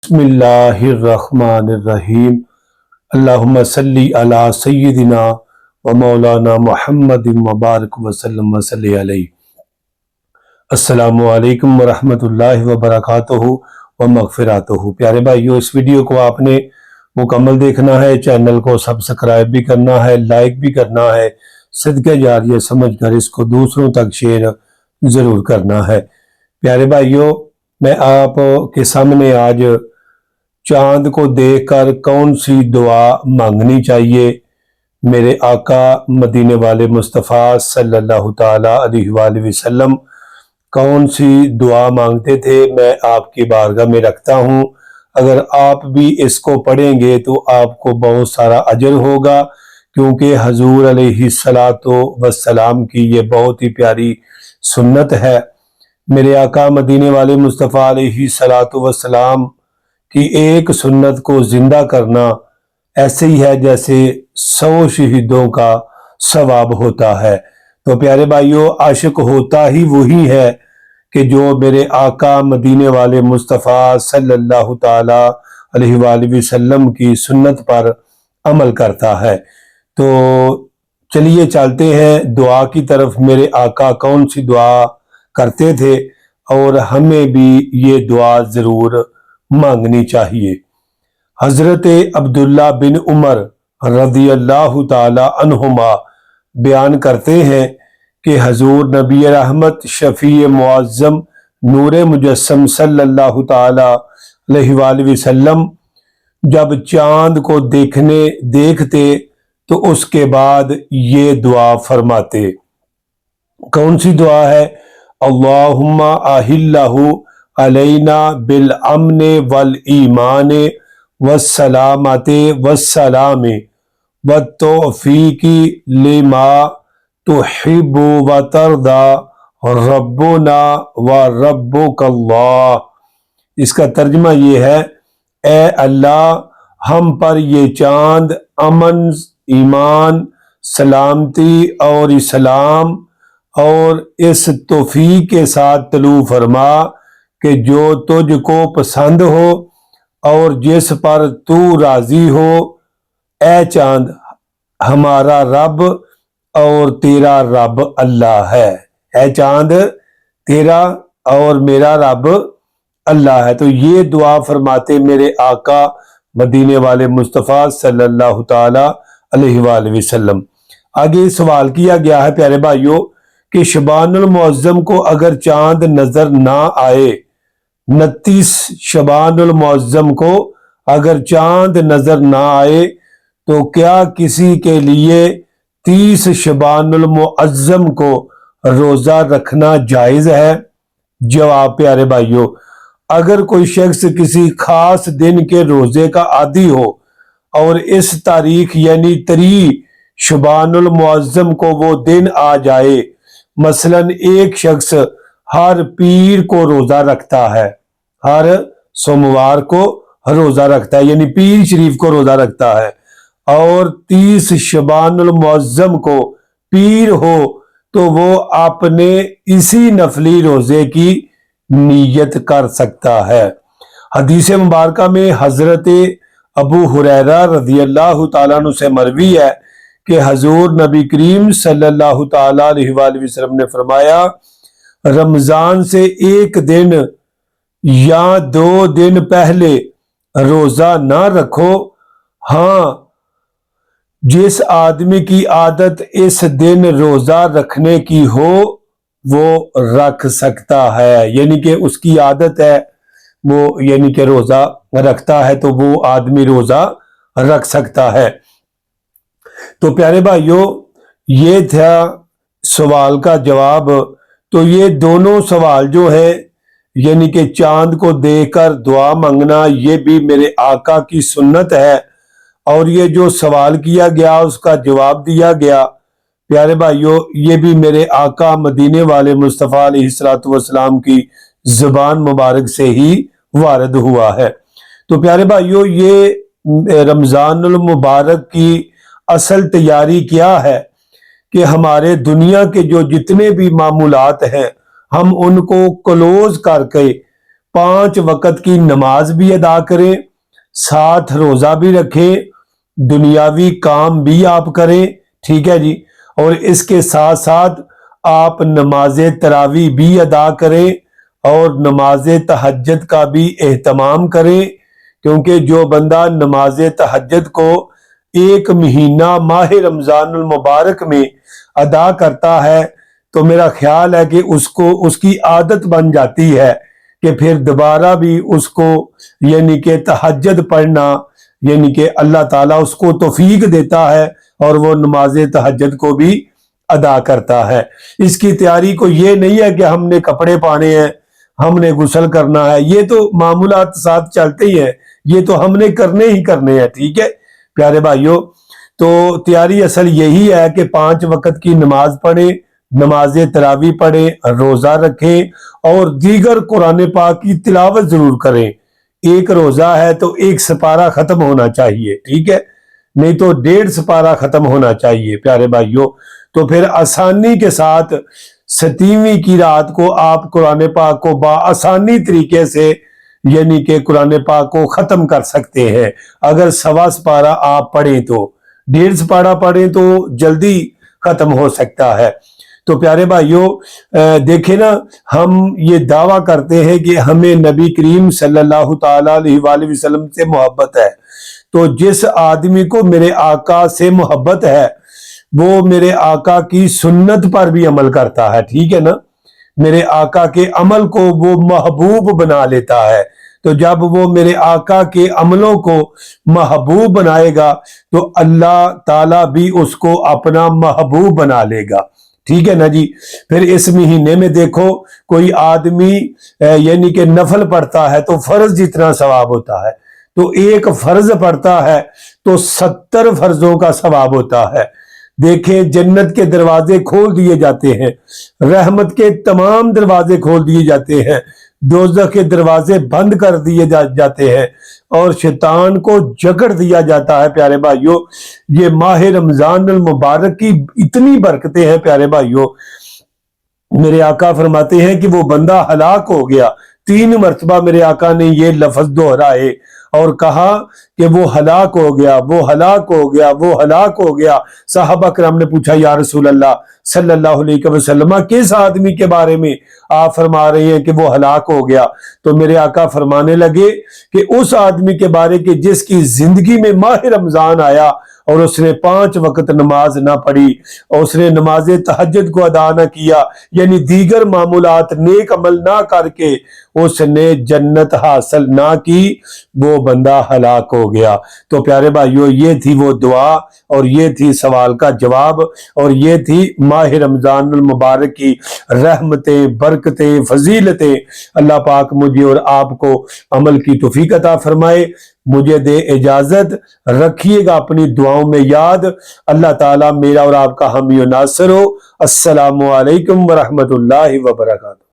بسم اللہ الرحمن الرحیم۔ اللہم صلی علی سیدنا و مولانا محمد مبارک وسلم وصلی علیہ۔ السلام علیکم ورحمۃ اللہ وبرکاتہ و مغفراتہ۔ پیارے بھائیو، اس ویڈیو کو آپ نے مکمل دیکھنا ہے، چینل کو سبسکرائب بھی کرنا ہے، لائک بھی کرنا ہے، صدقہ جاریہ سمجھ کر اس کو دوسروں تک شیئر ضرور کرنا ہے۔ پیارے بھائیو، میں آپ کے سامنے آج چاند کو دیکھ کر کون سی دعا مانگنی چاہیے، میرے آقا مدینے والے مصطفیٰ صلی اللہ تعالی علیہ وآلہ وسلم کون سی دعا مانگتے تھے، میں آپ کی بارگاہ میں رکھتا ہوں۔ اگر آپ بھی اس کو پڑھیں گے تو آپ کو بہت سارا اجر ہوگا، کیونکہ حضور علیہ السلام کی یہ بہت ہی پیاری سنت ہے۔ میرے آقا مدینے والے مصطفیٰ علیہ السلام کی ایک سنت کو زندہ کرنا ایسے ہی ہے جیسے 100 شہیدوں کا ثواب ہوتا ہے۔ تو پیارے بھائیو، عاشق ہوتا ہی وہی ہے کہ جو میرے آقا مدینے والے مصطفیٰ صلی اللہ تعالی علیہ وآلہ وسلم کی سنت پر عمل کرتا ہے۔ تو چلیے چلتے ہیں دعا کی طرف۔ میرے آقا کون سی دعا کرتے تھے اور ہمیں بھی یہ دعا ضرور مانگنی چاہیے۔ حضرت عبداللہ بن عمر رضی اللہ تعالی عنہما بیان کرتے ہیں کہ حضور نبی رحمت شفیع معظم نور مجسم صلی اللہ تعالی علیہ وآلہ وسلم جب چاند کو دیکھتے تو اس کے بعد یہ دعا فرماتے۔ کون سی دعا ہے؟ اللہم اہلہ علینا بالامن والایمان والسلامت والسلام والتوفیق لما تحب وترضى ربنا وربک اللہ۔ اس کا ترجمہ یہ ہے، اے اللہ ہم پر یہ چاند امن، ایمان، سلامتی اور اسلام اور اس توفیق کے ساتھ طلوع فرما کہ جو تجھ کو پسند ہو اور جس پر تو راضی ہو۔ اے چاند، ہمارا رب اور تیرا رب اللہ ہے۔ اے چاند، تیرا اور میرا رب اللہ ہے۔ تو یہ دعا فرماتے میرے آقا مدینے والے مصطفیٰ صلی اللہ تعالی علیہ وآلہ وسلم۔ آگے سوال کیا گیا ہے پیارے بھائیوں کہ شعبان المعظم کو اگر چاند نظر نہ آئے، 29 شعبان المعظم کو اگر چاند نظر نہ آئے تو کیا کسی کے لیے 30 شعبان المعظم کو روزہ رکھنا جائز ہے؟ جواب پیارے بھائیوں، اگر کوئی شخص کسی خاص دن کے روزے کا عادی ہو اور اس تاریخ یعنی 30 شعبان المعظم کو وہ دن آ جائے، مثلا ایک شخص ہر پیر کو روزہ رکھتا ہے، ہر سوموار کو روزہ رکھتا ہے، یعنی پیر شریف کو روزہ رکھتا ہے، اور 30 شعبان المعظم کو پیر ہو تو وہ اپنے اسی نفلی روزے کی نیت کر سکتا ہے۔ حدیث مبارکہ میں حضرت ابو ہریرہ رضی اللہ تعالیٰ عنہ سے مروی ہے کہ حضور نبی کریم صلی اللہ تعالی علیہ وآلہ وسلم نے فرمایا، رمضان سے ایک دن یا 2 دن پہلے روزہ نہ رکھو، ہاں جس آدمی کی عادت اس دن روزہ رکھنے کی ہو وہ رکھ سکتا ہے، یعنی کہ اس کی عادت ہے وہ یعنی کہ روزہ رکھتا ہے تو وہ آدمی روزہ رکھ سکتا ہے۔ تو پیارے بھائیوں، یہ تھا سوال کا جواب۔ تو یہ دونوں سوال جو ہے یعنی کہ چاند کو دیکھ کر دعا مانگنا، یہ بھی میرے آقا کی سنت ہے، اور یہ جو سوال کیا گیا اس کا جواب دیا گیا پیارے بھائیوں، یہ بھی میرے آقا مدینے والے مصطفیٰ علیہ السلام کی زبان مبارک سے ہی وارد ہوا ہے۔ تو پیارے بھائیوں، یہ رمضان المبارک کی اصل تیاری کیا ہے کہ ہمارے دنیا کے جو جتنے بھی معمولات ہیں ہم ان کو کلوز کر کے 5 وقت کی نماز بھی ادا کریں، ساتھ روزہ بھی رکھیں، دنیاوی کام بھی آپ کریں، ٹھیک ہے جی، اور اس کے ساتھ ساتھ آپ نماز تراویح بھی ادا کریں اور نماز تہجد کا بھی اہتمام کریں، کیونکہ جو بندہ نماز تہجد کو 1 مہینہ ماہ رمضان المبارک میں ادا کرتا ہے تو میرا خیال ہے کہ اس کی عادت بن جاتی ہے کہ پھر دوبارہ بھی اس کو یعنی کہ تہجد پڑھنا، یعنی کہ اللہ تعالیٰ اس کو توفیق دیتا ہے اور وہ نماز تہجد کو بھی ادا کرتا ہے۔ اس کی تیاری کو یہ نہیں ہے کہ ہم نے کپڑے پانے ہیں، ہم نے غسل کرنا ہے، یہ تو معمولات ساتھ چلتے ہی ہیں، یہ تو ہم نے کرنے ہی کرنے ہیں، ٹھیک ہے پیارے بھائیوں۔ تو تیاری اصل یہی ہے کہ 5 وقت کی نماز پڑھیں، نماز تراویح پڑھیں، روزہ رکھیں اور دیگر قرآن پاک کی تلاوت ضرور کریں۔ 1 روزہ ہے تو 1 سپارہ ختم ہونا چاہیے، ٹھیک ہے، نہیں تو 1.5 سپارہ ختم ہونا چاہیے پیارے بھائیوں۔ تو پھر آسانی کے ساتھ 7ویں کی رات کو آپ قرآن پاک کو بآسانی طریقے سے یعنی کہ قرآن پاک کو ختم کر سکتے ہیں۔ اگر 1.25 سپارہ آپ پڑھیں تو 1.5 سپارہ پڑھیں تو جلدی ختم ہو سکتا ہے۔ تو پیارے بھائیوں دیکھیں نا، ہم یہ دعویٰ کرتے ہیں کہ ہمیں نبی کریم صلی اللہ تعالیٰ علیہ وآلہ وسلم سے محبت ہے، تو جس آدمی کو میرے آقا سے محبت ہے وہ میرے آقا کی سنت پر بھی عمل کرتا ہے، ٹھیک ہے نا، میرے آقا کے عمل کو وہ محبوب بنا لیتا ہے۔ تو جب وہ میرے آقا کے عملوں کو محبوب بنائے گا تو اللہ تعالیٰ بھی اس کو اپنا محبوب بنا لے گا، ٹھیک ہے نا جی۔ پھر اس مہینے میں دیکھو کوئی آدمی یعنی کہ نفل پڑھتا ہے تو فرض جتنا ثواب ہوتا ہے، تو 1 فرض پڑھتا ہے تو 70 فرضوں کا ثواب ہوتا ہے۔ دیکھیں جنت کے دروازے کھول دیے جاتے ہیں، رحمت کے تمام دروازے کھول دیے جاتے ہیں، دوزخ کے دروازے بند کر دیے جاتے ہیں اور شیطان کو جکڑ دیا جاتا ہے پیارے بھائیوں۔ یہ ماہ رمضان المبارک کی اتنی برکتیں ہیں پیارے بھائیوں۔ میرے آقا فرماتے ہیں کہ وہ بندہ ہلاک ہو گیا، 3 مرتبہ میرے آقا نے یہ لفظ دہرائے اور کہا کہ وہ ہلاک ہو گیا، وہ ہلاک ہو گیا، وہ ہلاک ہو گیا۔ صحابہ کرام نے پوچھا یا رسول اللہ صلی اللہ علیہ وسلم کس آدمی کے بارے میں آپ فرما رہے ہیں کہ وہ ہلاک ہو گیا؟ تو میرے آقا فرمانے لگے کہ اس آدمی کے بارے کہ جس کی زندگی میں ماہ رمضان آیا اور اس نے 5 وقت نماز نہ پڑھی اور اس نے نماز تہجد کو ادا نہ کیا، یعنی دیگر معمولات نیک عمل نہ کر کے اس نے جنت حاصل نہ کی، وہ بندہ ہلاک ہو گیا۔ تو پیارے بھائیوں یہ تھی وہ دعا اور یہ تھی سوال کا جواب اور یہ تھی ماہ رمضان المبارک کی رحمتیں، برکتیں، فضیلتیں۔ اللہ پاک مجھے اور آپ کو عمل کی توفیق عطا فرمائے۔ مجھے دے اجازت، رکھیے گا اپنی دعاؤں میں یاد۔ اللہ تعالیٰ میرا اور آپ کا حامی و ناصر ہو۔ السلام علیکم ورحمۃ اللہ وبرکاتہ۔